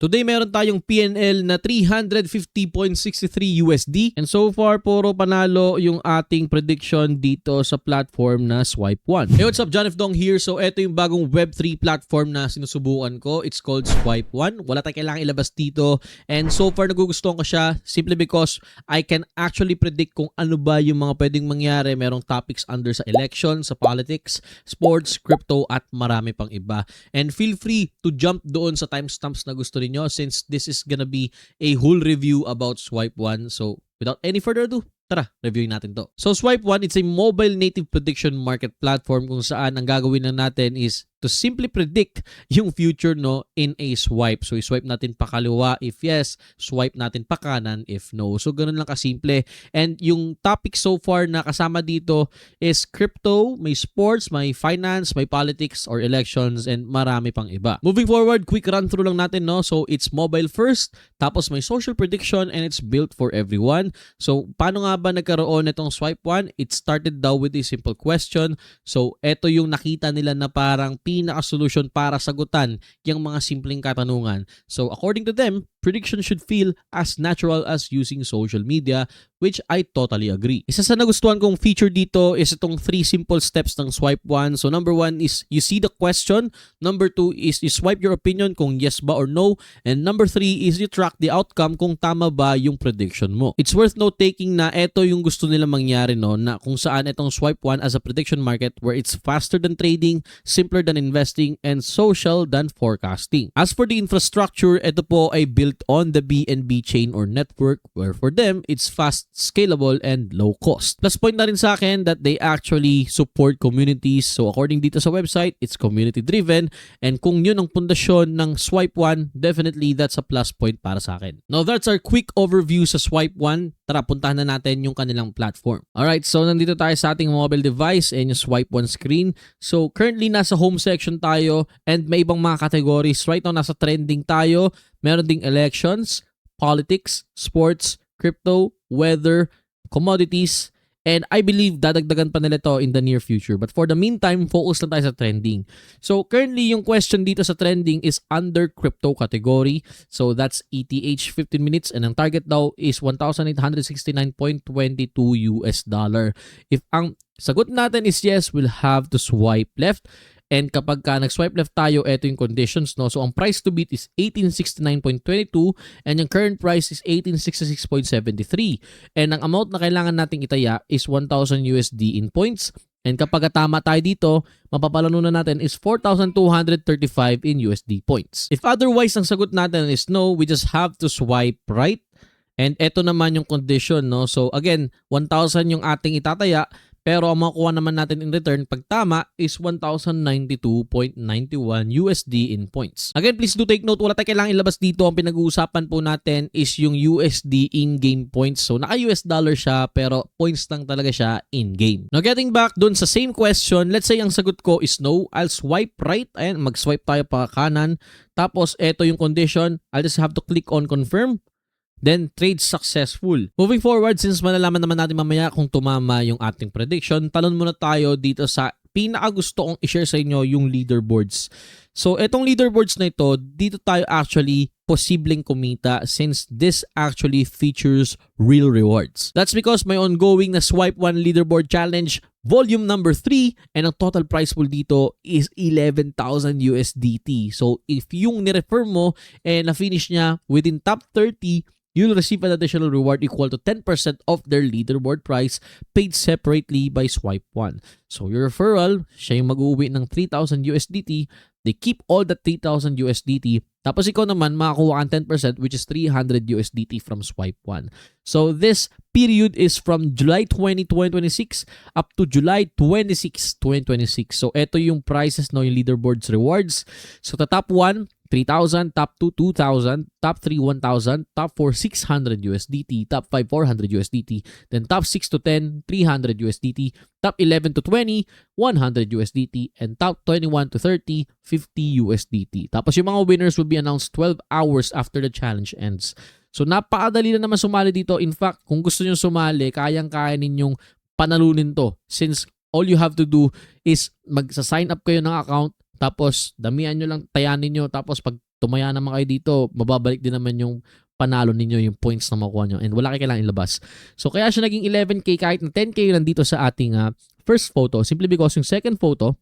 Today meron tayong PNL na 350.63 USD and so far puro panalo yung ating prediction dito sa platform na Swipe 1. Hey, what's up? John F. Dong here. So ito yung bagong Web3 platform na sinusubukan ko. It's called Swipe 1. Wala tayong kailangan ilabas dito and so far nagugustuhan ko siya simply because I can actually predict kung ano ba yung mga pwedeng mangyari. Merong topics under sa election, sa politics, sports, crypto at marami pang iba. And feel free to jump doon sa timestamps na gusto niyo since this is gonna be a whole review about Swipe 1. So without any further ado, tara, reviewin natin to. So Swipe 1, it's a mobile native prediction market platform kung saan ang gagawin na natin is to simply predict yung future in a swipe. So i-swipe natin pa kaliwa if yes, swipe natin pa kanan if no. So ganun lang kasimple. And yung topic so far na kasama dito is crypto, may sports, may finance, may politics or elections and marami pang iba. Moving forward, quick run through lang natin So it's mobile first, tapos may social prediction and it's built for everyone. So paano nga ba nagkaroon itong Swipe 1? It started daw with a simple question. So eto yung nakita nila na parang pinaka-solution para sagutan yung mga simpleng katanungan. So according to them, prediction should feel as natural as using social media, which I totally agree. Isa sa nagustuhan kong feature dito is itong 3 simple steps ng Swipe 1. So number 1 is you see the question. Number 2 is you swipe your opinion kung yes ba or no. And number 3 is you track the outcome kung tama ba yung prediction mo. It's worth note-taking na ito yung gusto nila mangyari na kung saan itong Swipe 1 as a prediction market where it's faster than trading, simpler than investing, and social than forecasting. As for the infrastructure, ito po ay built on the BNB chain or network where for them, it's fast, scalable, and low cost. Plus point na rin sa akin that they actually support communities. So according dito sa website, it's community driven and kung yun ang pundasyon ng Swipe 1, definitely that's a plus point para sa akin. Now that's our quick overview sa Swipe 1. Tara, puntahan na natin yung kanilang platform. Alright, so nandito tayo sa ating mobile device and yung Swipe 1 screen. So currently nasa home section tayo and may ibang mga categories. Right now nasa trending tayo. Meron ding elections, politics, sports, crypto, weather, commodities, and I believe dadagdagan pa nila to in the near future. But for the meantime, focus lang tayo sa trending. So currently, yung question dito sa trending is under crypto category. So that's ETH 15 minutes and ang target daw is $1,869.22 US dollar. If ang sagot natin is yes, we'll have to swipe left. And kapag nag-swipe left tayo, ito yung conditions. So ang price to beat is 1869.22 and yung current price is 1866.73. And ang amount na kailangan nating itaya is 1,000 USD in points. And kapag tama tayo dito, mapapalano na natin is 4,235 in USD points. If otherwise ang sagot natin is no, we just have to swipe right. And ito naman yung condition. So again, 1,000 yung ating itataya. Pero ang makuha naman natin in return pag tama is 1,092.91 USD in points. Again, please do take note, wala tayong kailangang ilabas dito. Ang pinag-uusapan po natin is yung USD in-game points. So naka-US dollar siya pero points lang talaga siya in-game. Now getting back dun sa same question, let's say ang sagot ko is no, I'll swipe right. Ayan, mag-swipe tayo pa kanan. Tapos eto yung condition, I'll just have to click on confirm. Then, trade successful. Moving forward, since malalaman naman natin mamaya kung tumama yung ating prediction, talon muna tayo dito sa pinakagusto kong i-share sa inyo yung leaderboards. So, itong leaderboards na ito, dito tayo actually posibleng kumita since this actually features real rewards. That's because may ongoing na Swipe 1 Leaderboard Challenge volume number 3 and ang total prize pool dito is 11,000 USDT. So, if yung nirefer mo na-finish niya within top 30, you'll receive an additional reward equal to 10% of their leaderboard price paid separately by Swipe 1. So your referral, siya yung mag-uwi ng 3,000 USDT. They keep all the 3,000 USDT. Tapos ikaw naman makakuha kang 10% which is 300 USDT from Swipe 1. So this period is from July 20, 2026 up to July 26, 2026. So ito yung prices yung leaderboards rewards. So the top 1, 3,000, top 2, 2,000, top 3, 1,000, top 4, 600 USDT, top 5, 400 USDT, then top 6 to 10, 300 USDT, top 11 to 20, 100 USDT, and top 21 to 30, 50 USDT. Tapos yung mga winners will be announced 12 hours after the challenge ends. So napakadali na naman sumali dito. In fact, kung gusto nyo sumali, kayang-kaya ninyong panalunin to since all you have to do is magsa-sign up kayo ng account. Tapos, damihan nyo lang, tayanin nyo. Tapos, pag tumaya naman kayo dito, mababalik din naman yung panalo ninyo, yung points na makuha nyo. And wala kayo kailangang ilabas. So kaya siya naging 11K kahit na 10K nandito sa ating first photo. Simply because yung second photo,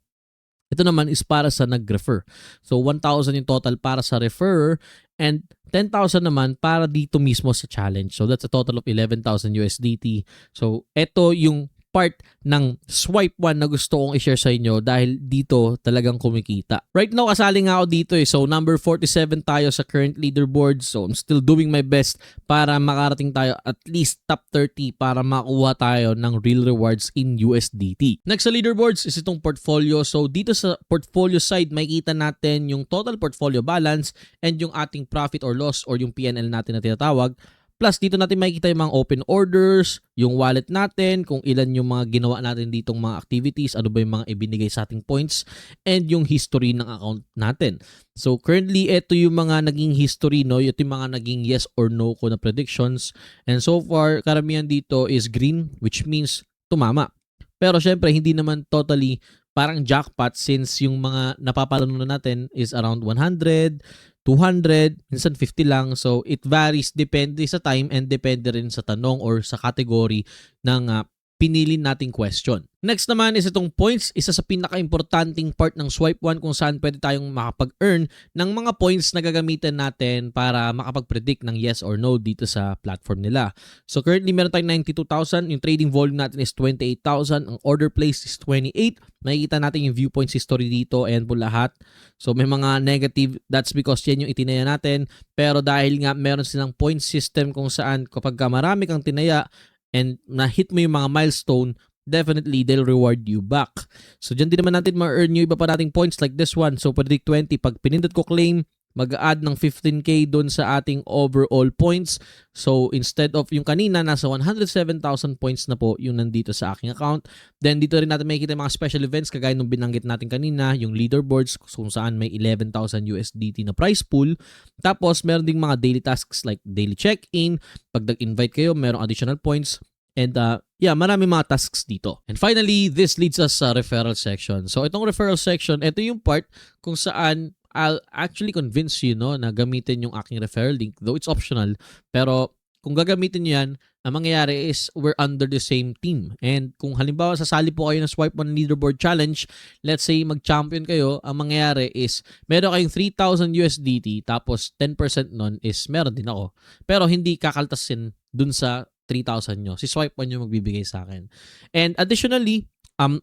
ito naman is para sa nag-refer. So 1,000 yung total para sa referrer and 10,000 naman para dito mismo sa challenge. So that's a total of 11,000 USDT. So ito yung part ng Swipe 1 na gusto kong i-share sa inyo dahil dito talagang kumikita. Right now, kasali nga ako dito eh. So, number 47 tayo sa current leaderboard. So, I'm still doing my best para makarating tayo at least top 30 para makuha tayo ng real rewards in USDT. Next sa leaderboards is itong portfolio. So, dito sa portfolio side, makikita natin yung total portfolio balance and yung ating profit or loss or yung PNL natin na tinatawag. Plus, dito natin makikita yung mga open orders, yung wallet natin, kung ilan yung mga ginawa natin ditong mga activities, ano ba yung mga ibinigay sa ating points, and yung history ng account natin. So, currently, ito yung mga naging history, no? Ito yung mga naging yes or no ko na predictions. And so far, karamihan dito is green, which means tumama. Pero syempre, hindi naman totally parang jackpot since yung mga napapalano natin is around 100, 200, minsan 50 lang. So, it varies depende sa time and depende rin sa tanong or sa category ng pinili nating question. Next naman is itong points, isa sa pinaka-importanting part ng Swipe 1 kung saan pwede tayong makapag-earn ng mga points na gagamitin natin para makapag-predict ng yes or no dito sa platform nila. So currently meron tayong 92,000, yung trading volume natin is 28,000, ang order placed is 28. Makikita natin yung viewpoints history dito and po lahat. So may mga negative, that's because yan yung itinaya natin. Pero dahil nga meron silang point system kung saan kapag marami kang tinaya, and na-hit mo yung mga milestone, definitely they'll reward you back. So dyan din naman natin ma-earn yung iba pa nating points like this one. So predict 20, pag pinindot ko claim, mag-add ng 15K doon sa ating overall points. So instead of yung kanina, nasa 107,000 points na po yung nandito sa aking account. Then dito rin natin makikita yung mga special events kagaya nung binanggit natin kanina, yung leaderboards kung saan may 11,000 USDT na prize pool. Tapos meron ding mga daily tasks like daily check-in. Pag nag-invite kayo, merong additional points. And marami mga tasks dito. And finally, this leads us sa referral section. So itong referral section, ito yung part kung saan I'll actually convince you na gamitin yung aking referral link, though it's optional. Pero kung gagamitin nyo yan, ang mangyayari is we're under the same team. And kung halimbawa sasali po kayo ng Swipe 1 Leaderboard Challenge, let's say mag-champion kayo, ang mangyayari is meron kayong 3,000 USDT tapos 10% nun is meron din ako. Pero hindi kakaltasin dun sa 3,000 nyo. Si Swipe 1 yung magbibigay sa akin. And additionally,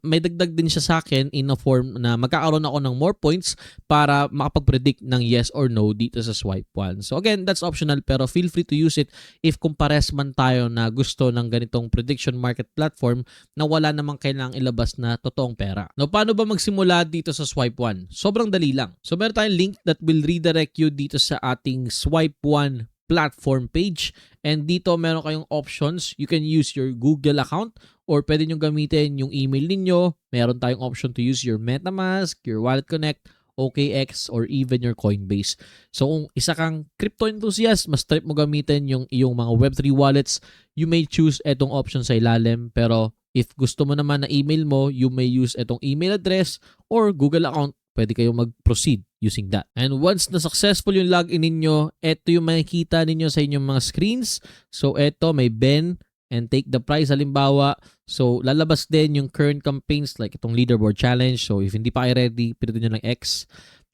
may dagdag din siya sa akin in a form na magkakaroon ako ng more points para makapag-predict ng yes or no dito sa Swipe 1. So again, that's optional pero feel free to use it if kumpares man tayo na gusto ng ganitong prediction market platform na wala namang kailangang ilabas na totoong pera. Now, paano ba magsimula dito sa Swipe 1? Sobrang dali lang. So meron tayong link that will redirect you dito sa ating Swipe 1 platform page. And dito meron kayong options. You can use your Google account or pwede nyo gamitin yung email ninyo. Meron tayong option to use your MetaMask, your Wallet Connect, OKX, or even your Coinbase. So kung isa kang crypto enthusiast, mas trip mo gamitin yung iyong mga Web3 wallets, you may choose etong option sa ilalim. Pero if gusto mo naman na email mo, you may use etong email address or Google account. Pwede kayong mag-proceed using that. And once na successful yung login ninyo, ito yung makikita ninyo sa inyong mga screens. So ito, may Ben and take the prize halimbawa. So lalabas din yung current campaigns like itong leaderboard challenge. So if hindi pa kayo ready, pinutin nyo lang X.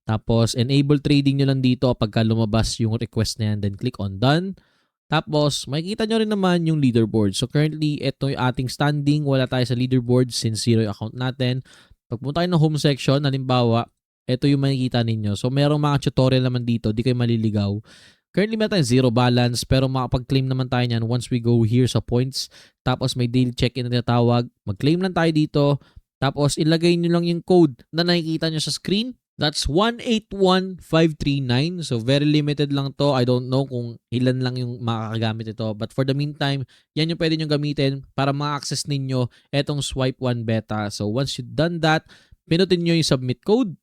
Tapos enable trading nyo lang dito pagka lumabas yung request na yan. Then click on done. Tapos makikita nyo rin naman yung leaderboard. So currently, ito yung ating standing. Wala tayo sa leaderboard since zero yung account natin. Pag punta tayo ng home section, halimbawa, ito yung makikita ninyo. So, merong mga tutorial naman dito. Di kayo maliligaw. Currently, meron tayong zero balance. Pero makapag-claim naman tayo niyan once we go here sa points. Tapos, may daily check-in na tinatawag. Mag-claim lang tayo dito. Tapos, ilagay nyo lang yung code na nakikita nyo sa screen. That's 181539. So, very limited lang to. I don't know kung ilan lang yung makakagamit ito. But for the meantime, yan yung pwede nyo gamitin para ma-access ninyo etong Swipe 1 beta. So, once you've done that, pinutin nyo yung submit code.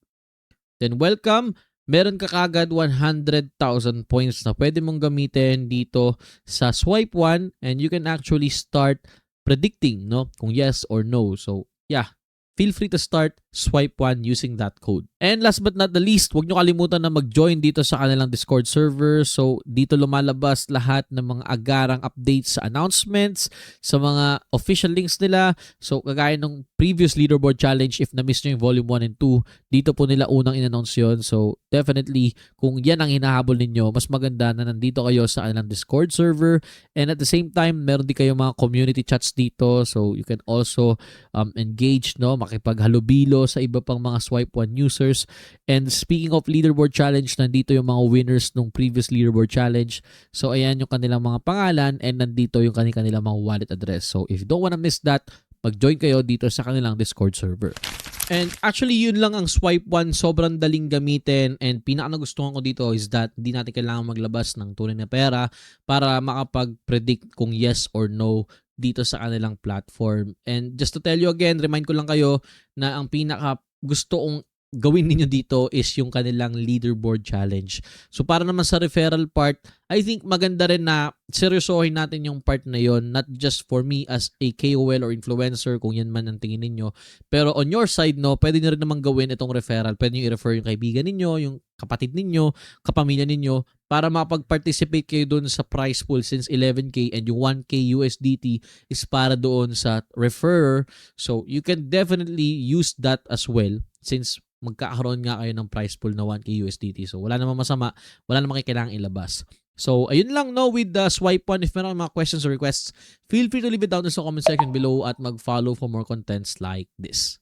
Then, welcome. Meron ka kagad 100,000 points na pwede mong gamitin dito sa Swipe 1 and you can actually start predicting, kung yes or no. So, yeah. Feel free to start swipe 1 using that code. And last but not the least, huwag nyo kalimutan na mag-join dito sa kanilang Discord server. So dito lumalabas lahat ng mga agarang updates sa announcements, sa mga official links nila. So kagaya ng previous leaderboard challenge, if na-miss nyo yung volume 1 and 2, dito po nila unang in-announce yun. So definitely, kung yan ang hinahabol ninyo, mas maganda na nandito kayo sa kanilang Discord server. And at the same time, meron din kayo mga community chats dito. So you can also engage, no, makipaghalubilo sa iba pang mga swipe 1 users. And speaking of leaderboard challenge, nandito yung mga winners nung previous leaderboard challenge. So ayan yung kanilang mga pangalan and nandito yung kanilang mga wallet address. So if you don't wanna miss that, mag-join kayo dito sa kanilang Discord server. And actually, yun lang ang swipe 1. Sobrang daling gamitin, and pinaka nagustuhan ko dito is that hindi natin kailangan maglabas ng tunay na pera para makapag-predict kung yes or no dito sa kanilang platform. And just to tell you again, remind ko lang kayo na ang pinaka gusto kong gawin ninyo dito is yung kanilang leaderboard challenge. So para naman sa referral part, I think maganda rin na seryosohin natin yung part na yon, not just for me as a KOL or influencer kung yan man ang tingin ninyo, pero on your side, no, pwede nyo rin naman gawin itong referral. Pwede nyo i-refer yung kaibigan ninyo, yung kapatid ninyo, kapamilya ninyo, para makapag-participate kayo doon sa prize pool since 11K, and yung 1K USDT is para doon sa referrer. So you can definitely use that as well since magkakaroon nga kayo ng prize pool na 1K USDT. So wala namang masama, wala namang kailangang ilabas. So ayun lang, no, with the swipe 1. If meron mga questions or requests, feel free to leave it down in the comment section below at mag-follow for more contents like this.